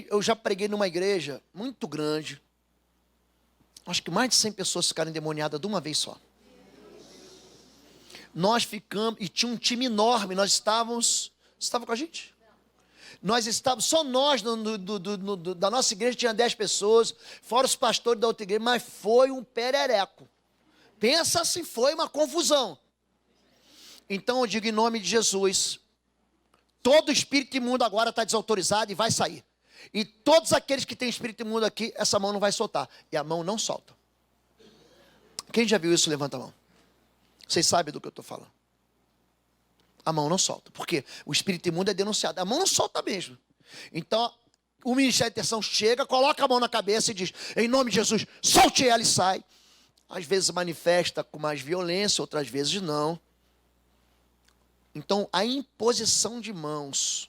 Eu já preguei numa igreja muito grande, acho que mais de 100 pessoas ficaram endemoniadas de uma vez só. Nós ficamos, e tinha um time enorme, nós estávamos, você estava com a gente? Nós estávamos, só nós da nossa igreja tinha 10 pessoas, fora os pastores da outra igreja, mas foi um perereco. Pensa se foi uma confusão. Então eu digo em nome de Jesus, todo espírito imundo agora está desautorizado e vai sair. E todos aqueles que têm espírito imundo aqui, essa mão não vai soltar. E a mão não solta. Quem já viu isso, levanta a mão. Vocês sabem do que eu estou falando. A mão não solta. Porque o espírito imundo é denunciado. A mão não solta mesmo. Então, o Ministério de Intercessão chega, coloca a mão na cabeça e diz, em nome de Jesus, solte ela e sai. Às vezes manifesta com mais violência, outras vezes não. Então, a imposição de mãos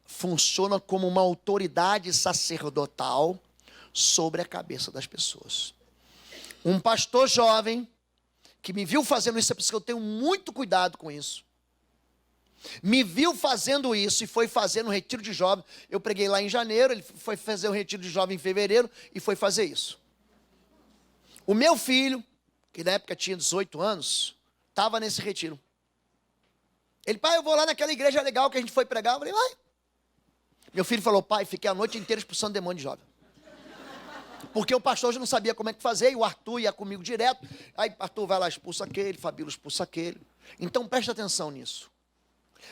funciona como uma autoridade sacerdotal sobre a cabeça das pessoas. Um pastor jovem que me viu fazendo isso, é por isso que eu tenho muito cuidado com isso. Me viu fazendo isso e foi fazendo um retiro de jovem. Eu preguei lá em janeiro, ele foi fazer um retiro de jovem em fevereiro e foi fazer isso. O meu filho, que na época tinha 18 anos, estava nesse retiro. Ele, pai, eu vou lá naquela igreja legal que a gente foi pregar. Eu falei, vai. Meu filho falou, pai, fiquei a noite inteira expulsando demônio de jovem. Porque o pastor já não sabia como é que fazer, e o Arthur ia comigo direto. Aí Arthur vai lá, expulsa aquele, Fabíola expulsa aquele. Então preste atenção nisso.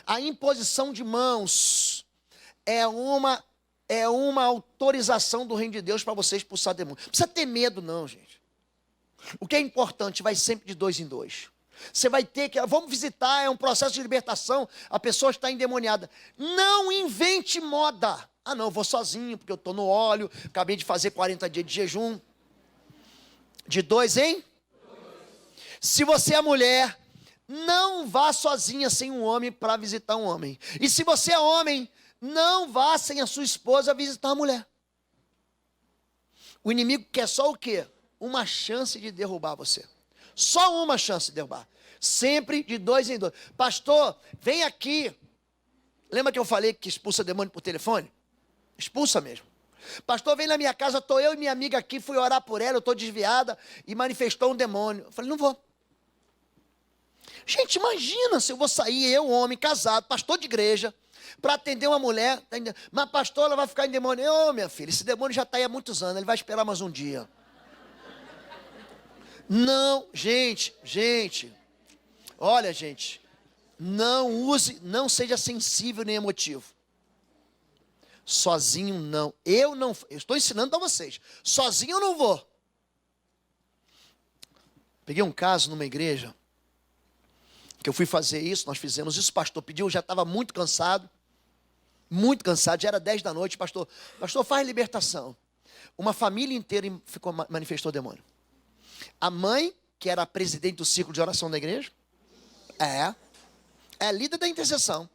A imposição de mãos é uma autorização do reino de Deus para você expulsar demônio. Não precisa ter medo não, gente. O que é importante, vai sempre de 2 em 2. Você vai ter que, vamos visitar, é um processo de libertação, a pessoa está endemoniada. Não invente moda. Ah não, eu vou sozinho, porque eu estou no óleo, acabei de fazer 40 dias de jejum. De 2 em 2. Se você é mulher, não vá sozinha sem um homem para visitar um homem. E se você é homem, não vá sem a sua esposa visitar a mulher. O inimigo quer só o quê? Uma chance de derrubar você. Só uma chance de derrubar. Sempre de 2 em 2. Pastor, vem aqui. Lembra que eu falei que expulsa demônio por telefone? Expulsa mesmo. Pastor, vem na minha casa, estou eu e minha amiga aqui, fui orar por ela, eu estou desviada e manifestou um demônio. Eu falei, não vou. Gente, imagina se eu vou sair, eu, homem, casado, pastor de igreja, para atender uma mulher, mas pastor, ela vai ficar endemoniada. Ô, minha filha, esse demônio já está aí há muitos anos, ele vai esperar mais um dia. Não, gente, olha, gente, não seja sensível nem emotivo. Sozinho não, eu estou ensinando para vocês, sozinho eu não vou. Peguei um caso numa igreja, que eu fui fazer isso, nós fizemos isso, o pastor pediu, eu já estava muito cansado, já era 10 da noite, pastor, faz libertação. Uma família inteira manifestou demônio. A mãe, que era a presidente do círculo de oração da igreja, é líder da intercessão.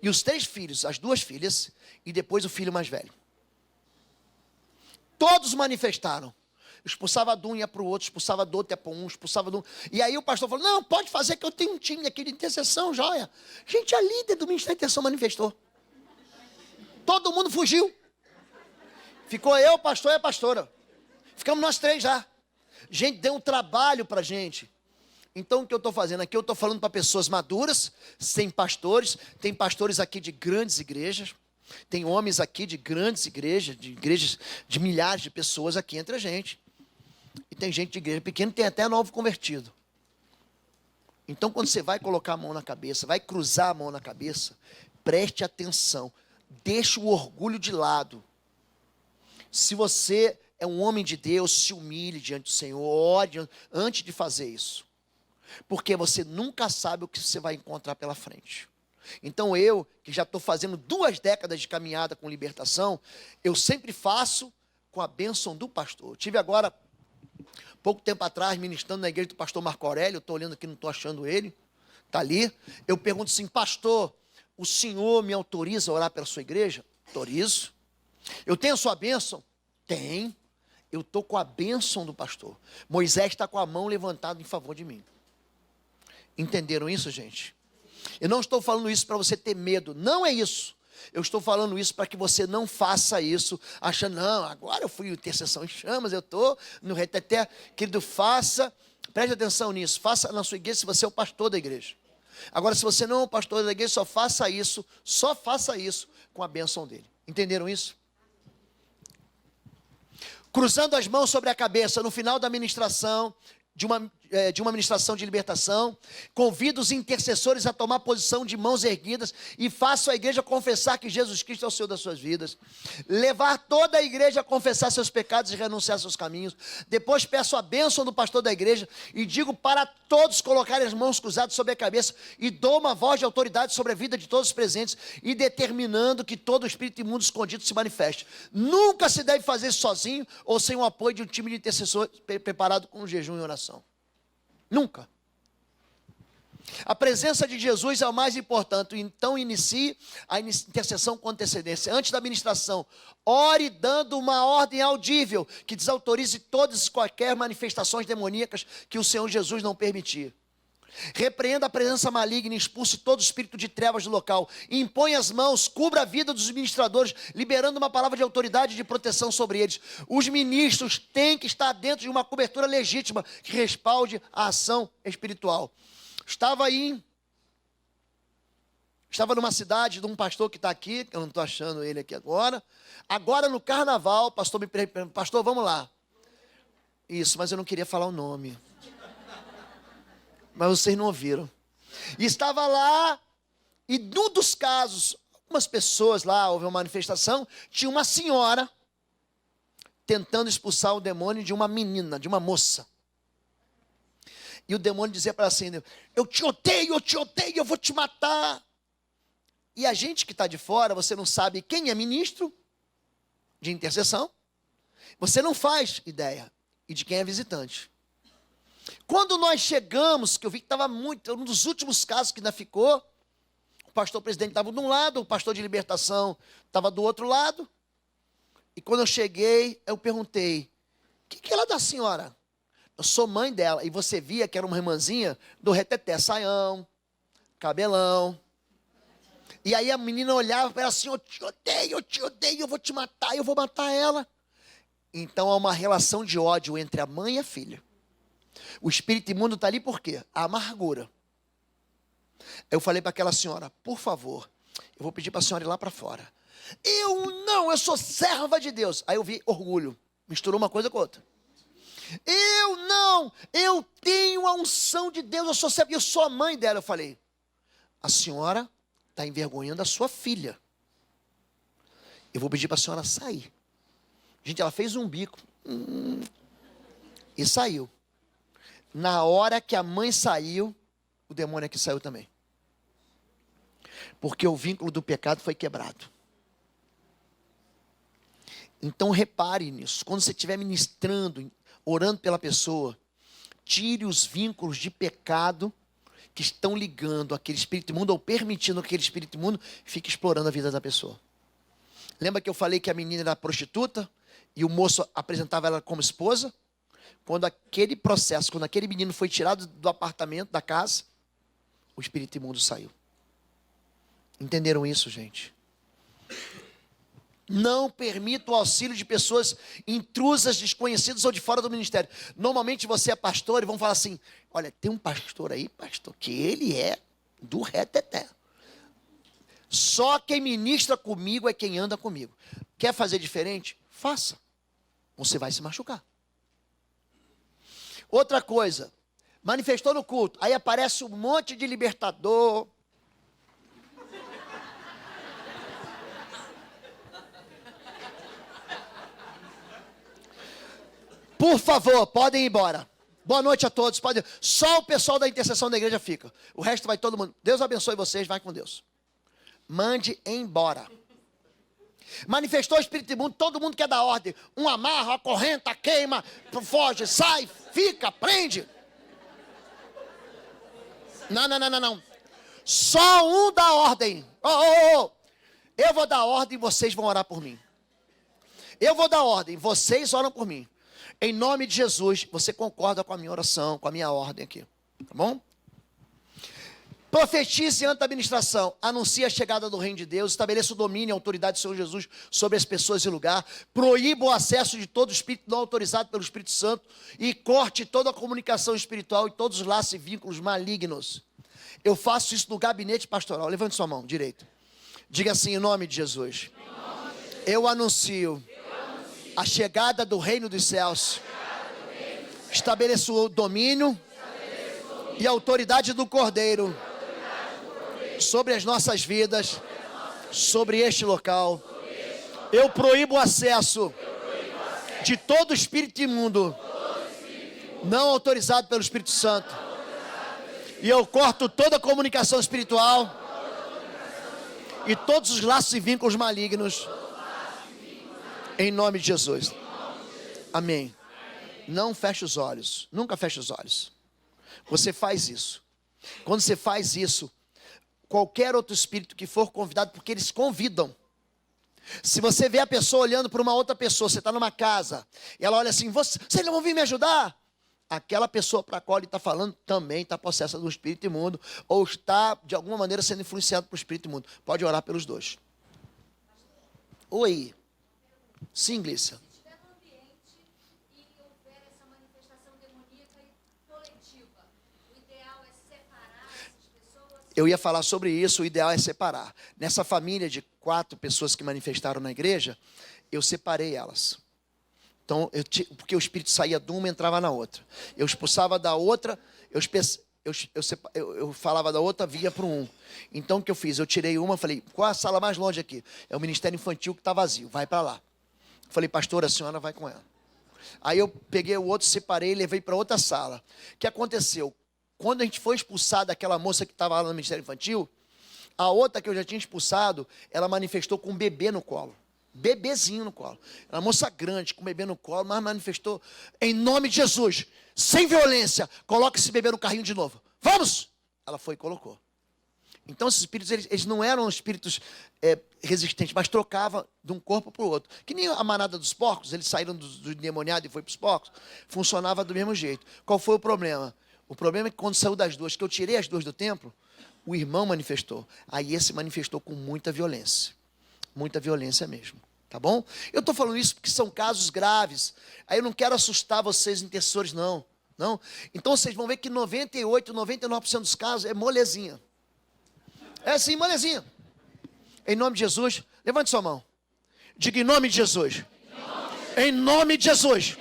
E os 3 filhos, as 2 filhas, e depois o filho mais velho. Todos manifestaram. Expulsava de um, ia para o outro, expulsava do outro, ia para um, expulsava de um. E aí o pastor falou, não, pode fazer que eu tenho um time aqui de intercessão, joia. Gente, a líder do Ministério de Intercessão manifestou. Todo mundo fugiu. Ficou eu, o pastor e a pastora. Ficamos nós 3 já. Gente, deu um trabalho para a gente. Então, o que eu estou fazendo aqui? Eu estou falando para pessoas maduras, tem pastores aqui de grandes igrejas, tem homens aqui de grandes igrejas de milhares de pessoas aqui entre a gente. E tem gente de igreja pequena, tem até novo convertido. Então, quando você vai colocar a mão na cabeça, vai cruzar a mão na cabeça, preste atenção, deixe o orgulho de lado. Se você é um homem de Deus, se humilhe diante do Senhor, ore antes de fazer isso. Porque você nunca sabe o que você vai encontrar pela frente. Então eu, que já estou fazendo 2 décadas de caminhada com libertação, eu sempre faço com a bênção do pastor. Eu tive agora, pouco tempo atrás, ministrando na igreja do pastor Marco Aurélio, eu estou olhando aqui, não estou achando ele, está ali. Eu pergunto assim, pastor, o senhor me autoriza a orar pela sua igreja? Autorizo. Eu tenho a sua bênção? Tem. Eu estou com a bênção do pastor. Moisés está com a mão levantada em favor de mim. Entenderam isso, gente? Eu não estou falando isso para você ter medo, não é isso. Eu estou falando isso para que você não faça isso, achando, não, agora eu fui intercessão em chamas, eu estou no reteté. Querido, faça, preste atenção nisso, faça na sua igreja se você é o pastor da igreja. Agora, se você não é o pastor da igreja, só faça isso com a bênção dele. Entenderam isso? Cruzando as mãos sobre a cabeça, no final da ministração, de uma ministração de libertação, convido os intercessores a tomar posição de mãos erguidas e faço a igreja confessar que Jesus Cristo é o Senhor das suas vidas. Levar toda a igreja a confessar seus pecados e renunciar aos seus caminhos. Depois peço a bênção do pastor da igreja e digo para todos colocarem as mãos cruzadas sobre a cabeça e dou uma voz de autoridade sobre a vida de todos os presentes e determinando que todo espírito imundo escondido se manifeste. Nunca se deve fazer isso sozinho ou sem o apoio de um time de intercessores preparado com jejum e oração. Nunca. A presença de Jesus é o mais importante, então inicie a intercessão com antecedência. Antes da ministração, ore dando uma ordem audível que desautorize todas e quaisquer manifestações demoníacas que o Senhor Jesus não permitir. Repreenda a presença maligna e expulse todo espírito de trevas do local. Impõe as mãos, cubra a vida dos ministradores, liberando uma palavra de autoridade e de proteção sobre eles. Os ministros têm que estar dentro de uma cobertura legítima que respalde a ação espiritual. Estava numa cidade de um pastor que está aqui, eu não estou achando ele aqui agora. Agora no carnaval, o pastor me perguntou, pastor, vamos lá. Isso, mas eu não queria falar o nome. Mas vocês não ouviram. E estava lá, e num dos casos, algumas pessoas lá, houve uma manifestação, tinha uma senhora tentando expulsar o demônio de uma menina, de uma moça. E o demônio dizia para ela assim, eu te odeio, eu vou te matar. E a gente que está de fora, você não sabe quem é ministro de intercessão, você não faz ideia, e de quem é visitante. Quando nós chegamos, que eu vi que estava muito, um dos últimos casos que ainda ficou, o pastor presidente estava de um lado, o pastor de libertação estava do outro lado. E quando eu cheguei, eu perguntei, o que ela é da senhora? Eu sou mãe dela. E você via que era uma irmãzinha do reteté, saião, cabelão. E aí a menina olhava para ela assim, eu te odeio, eu vou te matar, eu vou matar ela. Então há uma relação de ódio entre a mãe e a filha. O espírito imundo está ali por quê? A amargura. Eu falei para aquela senhora, por favor, eu vou pedir para a senhora ir lá para fora. Eu sou serva de Deus. Aí eu vi orgulho, misturou uma coisa com outra. Eu tenho a unção de Deus, eu sou serva, eu sou a mãe dela. Eu falei, a senhora está envergonhando a sua filha. Eu vou pedir para a senhora sair. Gente, ela fez um bico e saiu. Na hora que a mãe saiu, o demônio aqui saiu também. Porque o vínculo do pecado foi quebrado. Então repare nisso. Quando você estiver ministrando, orando pela pessoa, tire os vínculos de pecado que estão ligando aquele espírito imundo ou permitindo que aquele espírito imundo fique explorando a vida da pessoa. Lembra que eu falei que a menina era prostituta e o moço apresentava ela como esposa? Quando aquele processo, quando aquele menino foi tirado do apartamento, da casa, o espírito imundo saiu. Entenderam isso, gente? Não permita o auxílio de pessoas intrusas, desconhecidas ou de fora do ministério. Normalmente você é pastor e vão falar assim, olha, tem um pastor aí, pastor, que ele é do reteté. Só quem ministra comigo é quem anda comigo. Quer fazer diferente? Faça. Você vai se machucar. Outra coisa, manifestou no culto, aí aparece um monte de libertador. Por favor, podem ir embora. Boa noite a todos. Podem... Só o pessoal da intercessão da igreja fica. O resto vai todo mundo. Deus abençoe vocês, vai com Deus. Mande embora. Manifestou o espírito imundo, todo mundo quer dar ordem. Um amarra, acorrenta, queima, foge, sai, fica, prende. Não. Só um dá ordem. Eu vou dar ordem, vocês vão orar por mim. Eu vou dar ordem, vocês oram por mim. Em nome de Jesus, você concorda com a minha oração, com a minha ordem aqui. Tá bom? Profetize antes da administração, anuncie a chegada do reino de Deus, estabeleça o domínio e a autoridade do Senhor Jesus sobre as pessoas e lugar, proíba o acesso de todo espírito não autorizado pelo Espírito Santo e corte toda a comunicação espiritual e todos os laços e vínculos malignos. Eu faço isso no gabinete pastoral. Levante sua mão direita. Diga assim, em nome de Jesus. Eu anuncio a chegada do reino dos céus. Estabeleço o domínio e a autoridade do Cordeiro sobre as nossas vidas, sobre este local. Eu proíbo o acesso de todo espírito imundo não autorizado pelo Espírito Santo. E eu corto toda a comunicação espiritual e todos os laços e vínculos malignos em nome de Jesus. Amém. Não feche os olhos, nunca feche os olhos. Você faz isso. Quando você faz isso, qualquer outro espírito que for convidado, porque eles convidam. Se você vê a pessoa olhando para uma outra pessoa, você está numa casa, e ela olha assim, vocês não vão vir me ajudar? Aquela pessoa para a qual ele está falando também está possessa do espírito imundo, ou está, de alguma maneira, sendo influenciado por espírito imundo. Pode orar pelos dois. Oi. Sim, Glícia. Eu ia falar sobre isso, o ideal é separar. Nessa família de 4 pessoas que manifestaram na igreja, eu separei elas. Então, porque o espírito saía de uma e entrava na outra. Eu expulsava da outra, eu falava da outra, via para um. Então, o que eu fiz? Eu tirei uma, falei, qual a sala mais longe aqui? É o Ministério Infantil que está vazio, vai para lá. Falei, pastora, a senhora vai com ela. Aí eu peguei o outro, separei e levei para outra sala. O que aconteceu? Quando a gente foi expulsar daquela moça que estava lá no Ministério Infantil, a outra que eu já tinha expulsado, ela manifestou com um bebê no colo. Bebezinho no colo. Era uma moça grande, com um bebê no colo, mas manifestou, em nome de Jesus, sem violência, coloca esse bebê no carrinho de novo. Vamos! Ela foi e colocou. Então esses espíritos, eles não eram espíritos resistentes, mas trocavam de um corpo para o outro. Que nem a manada dos porcos, eles saíram do endemoniado e foi para os porcos, funcionava do mesmo jeito. Qual foi o problema? O problema é que quando saiu das duas, que eu tirei as duas do templo, o irmão manifestou. Aí esse manifestou com muita violência mesmo, tá bom? Eu estou falando isso porque são casos graves. Aí eu não quero assustar vocês, intercessores, não. Então vocês vão ver que 98, 99% dos casos é molezinha. É assim, molezinha. Em nome de Jesus, levante sua mão. Diga em nome de Jesus. Em nome de Jesus.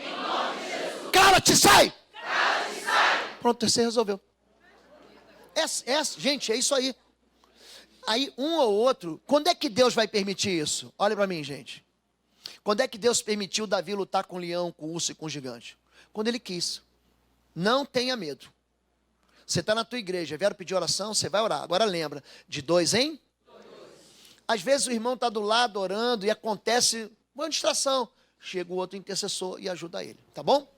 Cala-te, sai! Pronto, você resolveu. Gente, é isso aí. Aí, um ou outro, quando é que Deus vai permitir isso? Olha para mim, gente. Quando é que Deus permitiu Davi lutar com o leão, com o urso e com o gigante? Quando ele quis. Não tenha medo. Você está na tua igreja, vieram pedir oração, você vai orar. Agora lembra, de 2 em? 2. Às vezes o irmão está do lado orando e acontece uma distração. Chega o outro intercessor e ajuda ele, tá bom?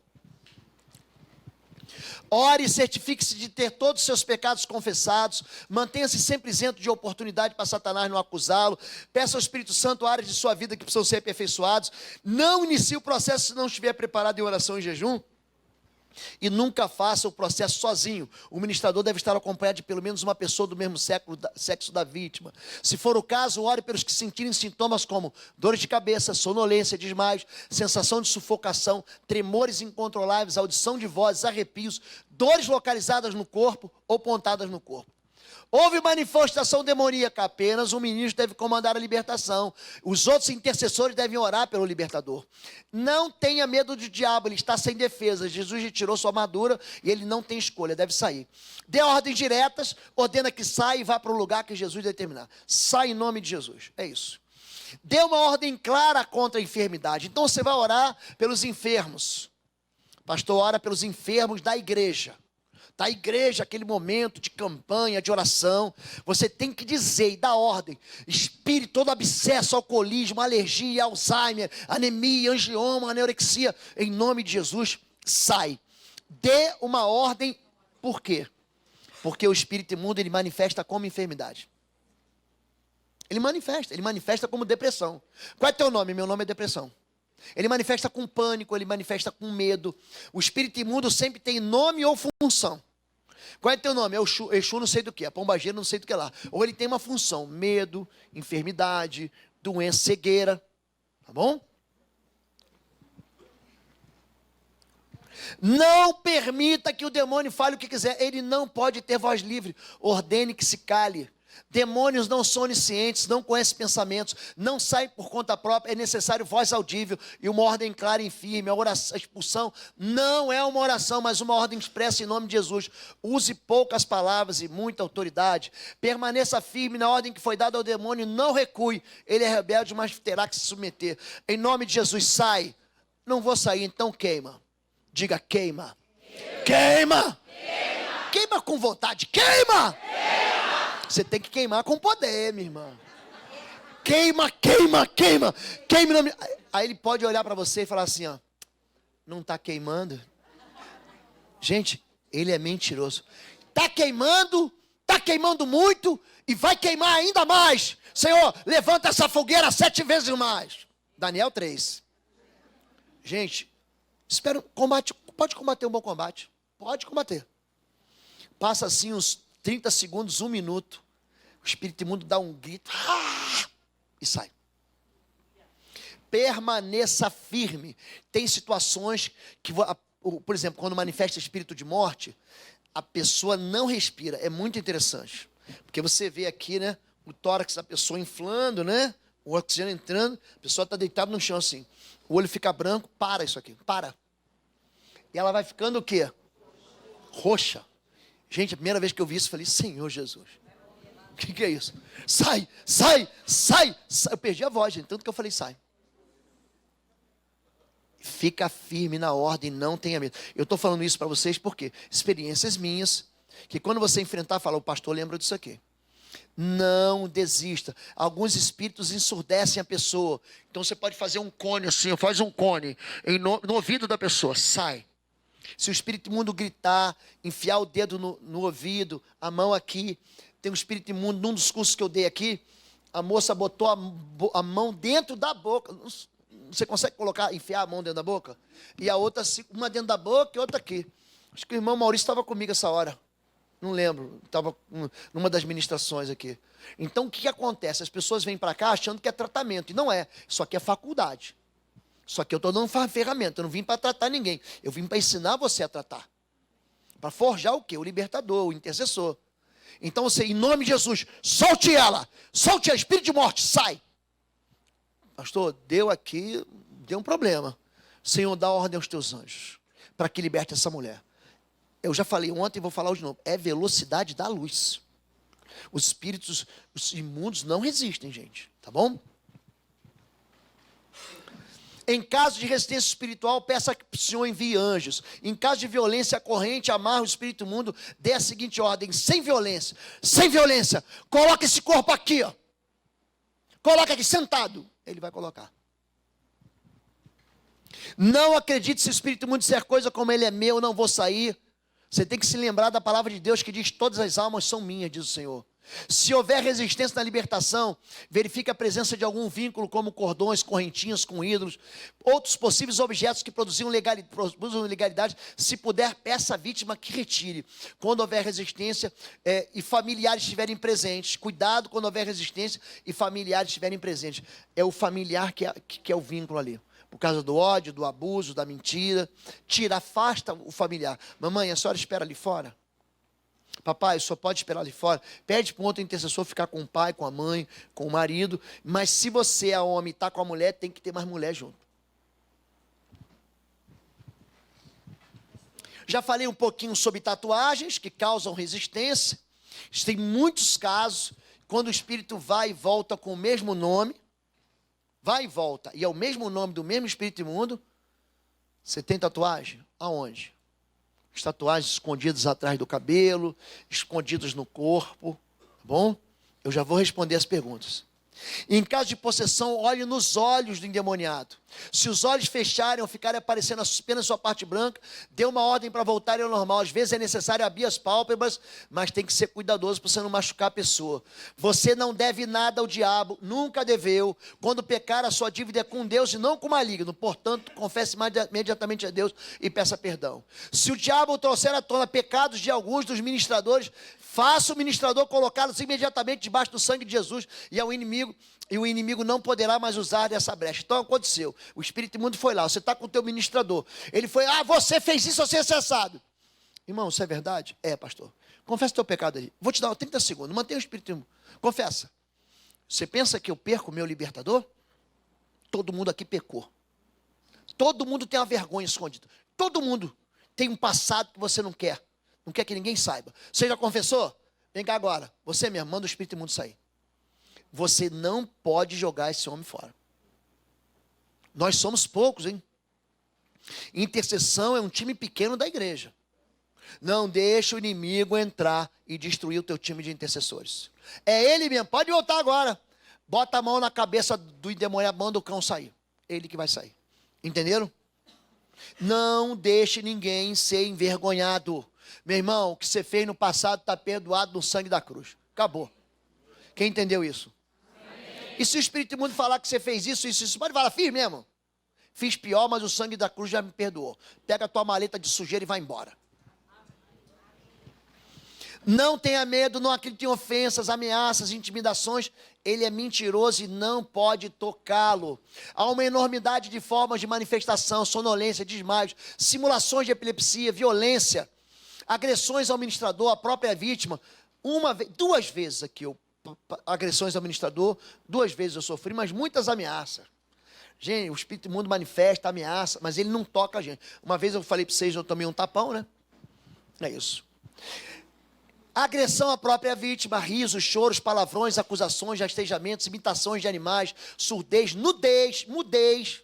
Ore e certifique-se de ter todos os seus pecados confessados. Mantenha-se sempre isento de oportunidade para Satanás não acusá-lo. Peça ao Espírito Santo áreas de sua vida que precisam ser aperfeiçoados. Não inicie o processo se não estiver preparado em oração e jejum. E nunca faça o processo sozinho. O ministrador deve estar acompanhado de pelo menos uma pessoa do mesmo sexo da vítima. Se for o caso, ore pelos que sentirem sintomas como dores de cabeça, sonolência, desmaios, sensação de sufocação, tremores incontroláveis, audição de vozes, arrepios, dores localizadas no corpo ou pontadas no corpo. Houve manifestação demoníaca, apenas o ministro deve comandar a libertação. Os outros intercessores devem orar pelo libertador. Não tenha medo do diabo, ele está sem defesa. Jesus retirou sua armadura e ele não tem escolha, deve sair. Dê ordens diretas, ordena que saia e vá para o lugar que Jesus determinar. Sai em nome de Jesus, é isso. Dê uma ordem clara contra a enfermidade. Então você vai orar pelos enfermos. Pastor, ora pelos enfermos da igreja. Da igreja, aquele momento de campanha, de oração, você tem que dizer e dar ordem. Espírito, todo abscesso, alcoolismo, alergia, Alzheimer, anemia, angioma, anorexia, em nome de Jesus, sai. Dê uma ordem, por quê? Porque o espírito imundo, ele manifesta como enfermidade. Ele manifesta como depressão. Qual é teu nome? Meu nome é depressão. Ele manifesta com pânico, ele manifesta com medo. O espírito imundo sempre tem nome ou função. Qual é teu nome? É o Exu não sei do que, a pombageira não sei do que lá. Ou ele tem uma função, medo, enfermidade, doença, cegueira. Tá bom? Não permita que o demônio fale o que quiser. Ele não pode ter voz livre. Ordene que se cale. Demônios não são oniscientes, não conhecem pensamentos, não saem por conta própria. É necessário voz audível e uma ordem clara e firme. A expulsão não é uma oração, mas uma ordem expressa em nome de Jesus. Use poucas palavras e muita autoridade. Permaneça firme na ordem que foi dada ao demônio. Não recue. Ele é rebelde, mas terá que se submeter. Em nome de Jesus, sai. Não vou sair, então queima. Diga queima. Queima. Queima, queima com vontade. Queima. Queima. Você tem que queimar com poder, minha irmã. Queima, queima, queima. Queima. Aí ele pode olhar para você e falar assim, ó. Não está queimando? Gente, ele é mentiroso. Está queimando muito e vai queimar ainda mais. Senhor, levanta essa fogueira 7 vezes mais. Daniel 3. Gente, espera, combate, pode combater um bom combate. Pode combater. Passa assim uns 30 segundos, 1 minuto. O espírito imundo dá um grito. E sai. Permaneça firme. Tem situações que, por exemplo, quando manifesta espírito de morte, a pessoa não respira. É muito interessante. Porque você vê aqui, né, o tórax da pessoa inflando, né? O oxigênio entrando, a pessoa está deitada no chão assim. O olho fica branco, para isso aqui, para. E ela vai ficando o quê? Roxa. Gente, a primeira vez que eu vi isso, eu falei, Senhor Jesus. O que é isso? Sai, sai, sai, sai. Eu perdi a voz, gente, tanto que eu falei, sai. Fica firme na ordem, não tenha medo. Eu estou falando isso para vocês porque experiências minhas, que quando você enfrentar, fala, o pastor lembra disso aqui. Não desista. Alguns espíritos ensurdecem a pessoa. Então você pode fazer um cone assim, faz um cone no ouvido da pessoa, sai. Se o espírito imundo gritar, enfiar o dedo no ouvido, a mão aqui, tem um espírito imundo, num dos cursos que eu dei aqui, a moça botou a mão dentro da boca. Você consegue enfiar a mão dentro da boca? E a outra, uma dentro da boca e outra aqui. Acho que o irmão Maurício estava comigo essa hora. Não lembro, estava numa das ministrações aqui. Então, o que acontece? As pessoas vêm para cá achando que é tratamento, e não é. Isso aqui é faculdade. Isso aqui eu estou dando ferramenta, eu não vim para tratar ninguém. Eu vim para ensinar você a tratar. Para forjar o quê? O libertador, o intercessor. Então, você, em nome de Jesus, solte ela, espírito de morte, sai. Pastor, deu um problema. Senhor, dá ordem aos teus anjos, para que liberte essa mulher. Eu já falei ontem e vou falar hoje de novo. É velocidade da luz. Os espíritos, os imundos não resistem, gente. Tá bom? Em caso de resistência espiritual, peça que o Senhor envie anjos. Em caso de violência corrente, amarra o espírito imundo, dê a seguinte ordem, sem violência. Sem violência. Coloca esse corpo aqui, ó. Coloca aqui, sentado. Ele vai colocar. Não acredite se o espírito imundo disser coisa como ele é meu, não vou sair. Você tem que se lembrar da palavra de Deus que diz, todas as almas são minhas, diz o Senhor. Se houver resistência na libertação, verifique a presença de algum vínculo, como cordões, correntinhas com ídolos, outros possíveis objetos que produzem ilegalidade. Se puder, peça à vítima que retire. Quando houver resistência e familiares estiverem presentes, cuidado quando houver resistência e familiares estiverem presentes. É o familiar que é o vínculo ali. Por causa do ódio, do abuso, da mentira. Afasta o familiar. Mamãe, a senhora espera ali fora? Papai, só pode esperar ali fora. Pede para um outro intercessor ficar com o pai, com a mãe, com o marido. Mas se você é homem e está com a mulher, tem que ter mais mulher junto. Já falei um pouquinho sobre tatuagens que causam resistência. Tem muitos casos, quando o espírito vai e volta com o mesmo nome, vai e volta, e é o mesmo nome do mesmo espírito imundo. Você tem tatuagem? Aonde? As tatuagens escondidas atrás do cabelo, escondidas no corpo, tá bom? Eu já vou responder as perguntas. Em caso de possessão, olhe nos olhos do endemoniado. Se os olhos fecharem ou ficarem aparecendo apenas sua parte branca, dê uma ordem para voltarem ao normal. Às vezes é necessário abrir as pálpebras, mas tem que ser cuidadoso para você não machucar a pessoa. Você não deve nada ao diabo, nunca deveu. Quando pecar, a sua dívida é com Deus e não com o maligno. Portanto, confesse imediatamente a Deus e peça perdão. Se o diabo trouxer à tona pecados de alguns dos ministradores, faça o ministrador colocá-los imediatamente debaixo do sangue de Jesus e o inimigo não poderá mais usar dessa brecha. Então aconteceu, o espírito imundo foi lá, você está com o teu ministrador, ele foi, você fez isso, você é cessado. Irmão, isso é verdade? É, pastor. Confessa o teu pecado aí. Vou te dar 30 segundos, mantenha o espírito imundo. Confessa. Você pensa que eu perco o meu libertador? Todo mundo aqui pecou. Todo mundo tem uma vergonha escondida. Todo mundo tem um passado que você não quer que ninguém saiba. Você já confessou? Vem cá agora, você mesmo, manda o espírito imundo sair. Você não pode jogar esse homem fora. Nós somos poucos, hein? Intercessão é um time pequeno da igreja. Não deixa o inimigo entrar e destruir o teu time de intercessores. É ele mesmo, pode voltar agora. Bota a mão na cabeça do endemoniado, manda o cão sair. Ele que vai sair. Entenderam? Não deixe ninguém ser envergonhado. Meu irmão, o que você fez no passado está perdoado no sangue da cruz. Acabou. Quem entendeu isso? Amém. E se o Espírito Imundo falar que você fez isso, pode falar, fiz mesmo. Fiz pior, mas o sangue da cruz já me perdoou. Pega a tua maleta de sujeira e vai embora. Não tenha medo, não acredite em ofensas, ameaças, intimidações. Ele é mentiroso e não pode tocá-lo. Há uma enormidade de formas de manifestação, sonolência, desmaios, simulações de epilepsia, violência, agressões ao ministrador, à própria vítima. Duas vezes aqui, agressões ao ministrador, 2 vezes eu sofri, mas muitas ameaças. Gente, o Espírito Imundo manifesta, ameaça, mas ele não toca a gente. Uma vez eu falei para vocês, eu tomei um tapão, né? É isso. Agressão à própria vítima, risos, choros, palavrões, acusações, rastejamentos, imitações de animais, surdez, nudez, mudez.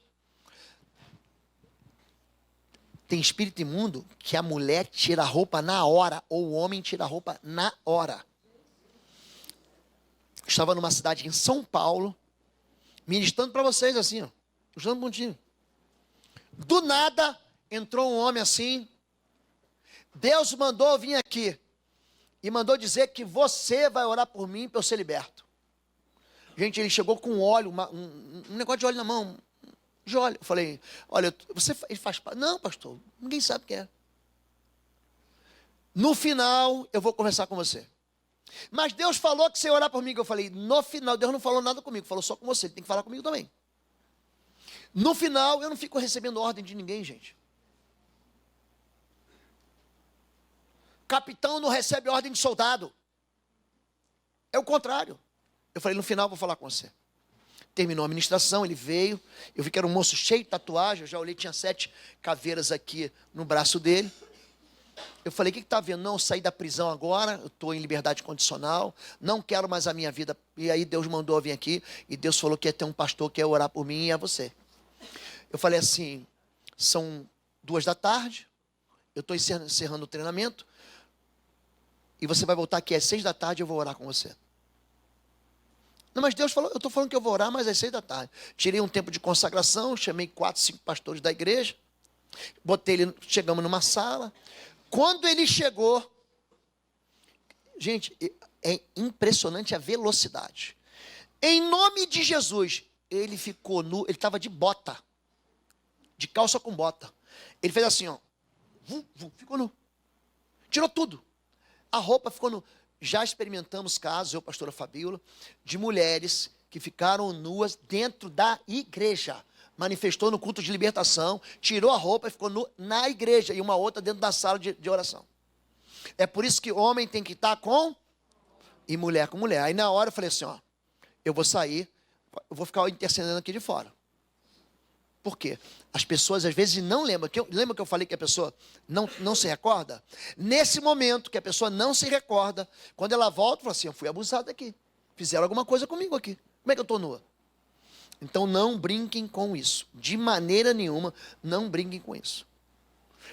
Tem espírito imundo que a mulher tira a roupa na hora, ou o homem tira a roupa na hora. Estava numa cidade em São Paulo, ministrando para vocês assim, ó, usando um pontinho. Do nada, entrou um homem assim, Deus mandou eu vir aqui, e mandou dizer que você vai orar por mim para eu ser liberto. Gente, ele chegou com óleo, um negócio de óleo na mão, de óleo. Eu falei, olha, ele faz parte. Não, pastor, ninguém sabe o que é. No final, eu vou conversar com você. Mas Deus falou que você ia orar por mim. Eu falei, no final, Deus não falou nada comigo, falou só com você, ele tem que falar comigo também. No final, eu não fico recebendo ordem de ninguém, gente. Capitão não recebe ordem de soldado. É o contrário. Eu falei, no final eu vou falar com você. Terminou a ministração, ele veio. Eu vi que era um moço cheio de tatuagem. Eu já olhei, tinha 7 caveiras aqui no braço dele. Eu falei, o que está vendo? Não, eu saí da prisão agora, eu estou em liberdade condicional, não quero mais a minha vida. E aí Deus mandou eu vir aqui, e Deus falou que ia ter um pastor que ia orar por mim, e é você. Eu falei assim, são 2 da tarde, eu estou encerrando o treinamento, e você vai voltar aqui às 6 da tarde, eu vou orar com você. Não, mas Deus falou, eu estou falando que eu vou orar, mas às 6 da tarde. Tirei um tempo de consagração, chamei 4, 5 pastores da igreja, botei ele, chegamos numa sala. Quando ele chegou, gente, é impressionante a velocidade. Em nome de Jesus, ele ficou nu, ele estava de bota, de calça com bota. Ele fez assim, ó, ficou nu, tirou tudo. A roupa ficou nu. Já experimentamos casos, eu, pastora Fabíola, de mulheres que ficaram nuas dentro da igreja. Manifestou no culto de libertação, tirou a roupa e ficou nu na igreja, e uma outra dentro da sala de oração. É por isso que homem tem que estar com, e mulher com mulher. Aí na hora eu falei assim, ó, eu vou sair, eu vou ficar intercedendo aqui de fora. Por quê? As pessoas às vezes não lembram. Lembra que eu falei que a pessoa não se recorda? Nesse momento que a pessoa não se recorda, quando ela volta, fala assim, eu fui abusada aqui. Fizeram alguma coisa comigo aqui. Como é que eu estou nua? Então não brinquem com isso. De maneira nenhuma, não brinquem com isso.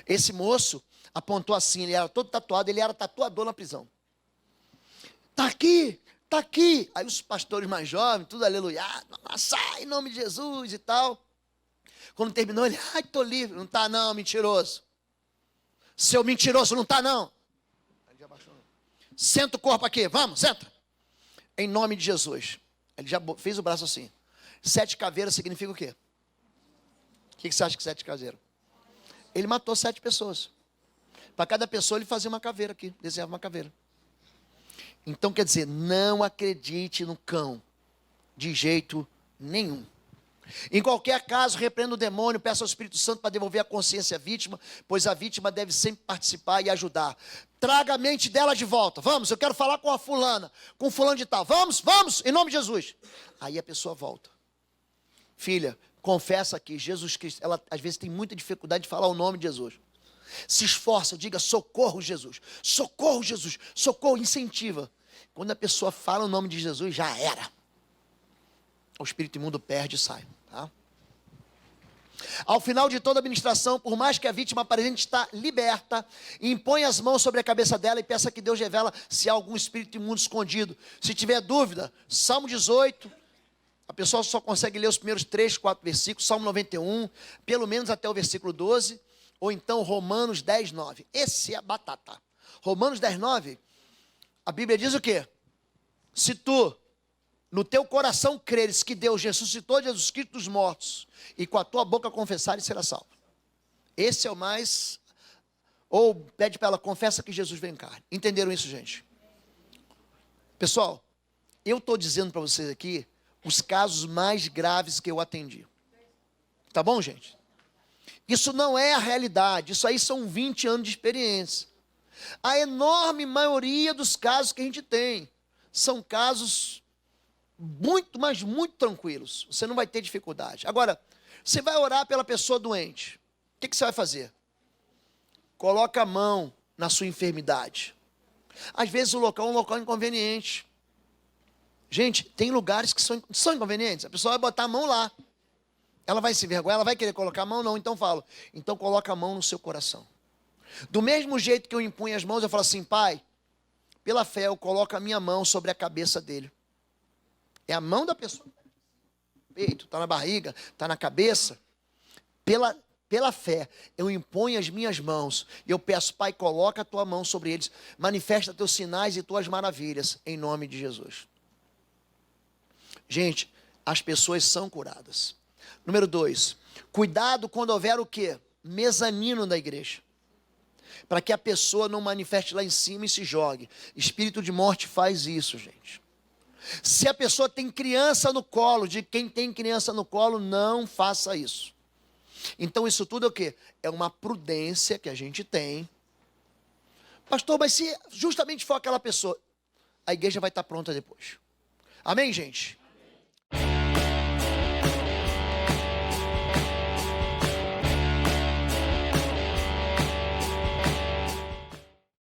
Esse moço apontou assim, ele era todo tatuado, ele era tatuador na prisão. Tá está aqui. Aí os pastores mais jovens, tudo aleluia, sai em nome de Jesus e tal. Quando terminou, ele, ai, estou livre. Não está não, mentiroso. Seu mentiroso, não está não. Senta o corpo aqui, vamos, senta. Em nome de Jesus. Ele já fez o braço assim. 7 caveiras significa o quê? O que você acha que 7 caveiras? Ele matou 7 pessoas. Para cada pessoa ele fazia uma caveira aqui, desenhava uma caveira. Então quer dizer, não acredite no cão, de jeito nenhum. Em qualquer caso, repreenda o demônio, peça ao Espírito Santo para devolver a consciência à vítima, pois a vítima deve sempre participar e ajudar. Traga a mente dela de volta. Vamos, eu quero falar com a fulana, com o fulano de tal. Vamos, em nome de Jesus. Aí a pessoa volta. Filha, confessa que Jesus Cristo, ela às vezes tem muita dificuldade de falar o nome de Jesus. Se esforça, diga socorro Jesus, socorro, incentiva. Quando a pessoa fala o nome de Jesus, já era. O espírito imundo perde e sai. Tá? Ao final de toda a administração, por mais que a vítima aparente está liberta, impõe as mãos sobre a cabeça dela e peça que Deus revela se há algum espírito imundo escondido. Se tiver dúvida, Salmo 18, a pessoa só consegue ler os primeiros 3, 4 versículos, Salmo 91, pelo menos até o versículo 12, ou então Romanos 10, 9. Esse é a batata. Romanos 10, 9, a Bíblia diz o quê? Se tu no teu coração creres que Deus ressuscitou Jesus Cristo dos mortos, e com a tua boca confessares, será salvo. Esse é o mais... Ou pede para ela, confessa que Jesus vem em carne. Entenderam isso, gente? Pessoal, eu estou dizendo para vocês aqui os casos mais graves que eu atendi. Tá bom, gente? Isso não é a realidade, isso aí são 20 anos de experiência. A enorme maioria dos casos que a gente tem são casos muito, mas muito tranquilos. Você não vai ter dificuldade. Agora, você vai orar pela pessoa doente. O que você vai fazer? Coloca a mão na sua enfermidade. Às vezes o local é um local inconveniente. Gente, tem lugares que são inconvenientes. A pessoa vai botar a mão lá. Ela vai se envergonhar, ela vai querer colocar a mão? Não, então falo. Então coloca a mão no seu coração. Do mesmo jeito que eu impunho as mãos, eu falo assim, Pai, pela fé eu coloco a minha mão sobre a cabeça dele. É a mão da pessoa. Peito, está na barriga, está na cabeça. Pela fé, eu imponho as minhas mãos. E eu peço, Pai, coloca a tua mão sobre eles. Manifesta teus sinais e tuas maravilhas. Em nome de Jesus. Gente, as pessoas são curadas. Número 2. Cuidado quando houver o quê? Mezanino da igreja. Para que a pessoa não manifeste lá em cima e se jogue. Espírito de morte faz isso, gente. Se a pessoa tem criança no colo, de quem tem criança no colo, não faça isso. Então isso tudo é o quê? É uma prudência que a gente tem. Pastor, mas se justamente for aquela pessoa, a igreja vai estar pronta depois. Amém, gente?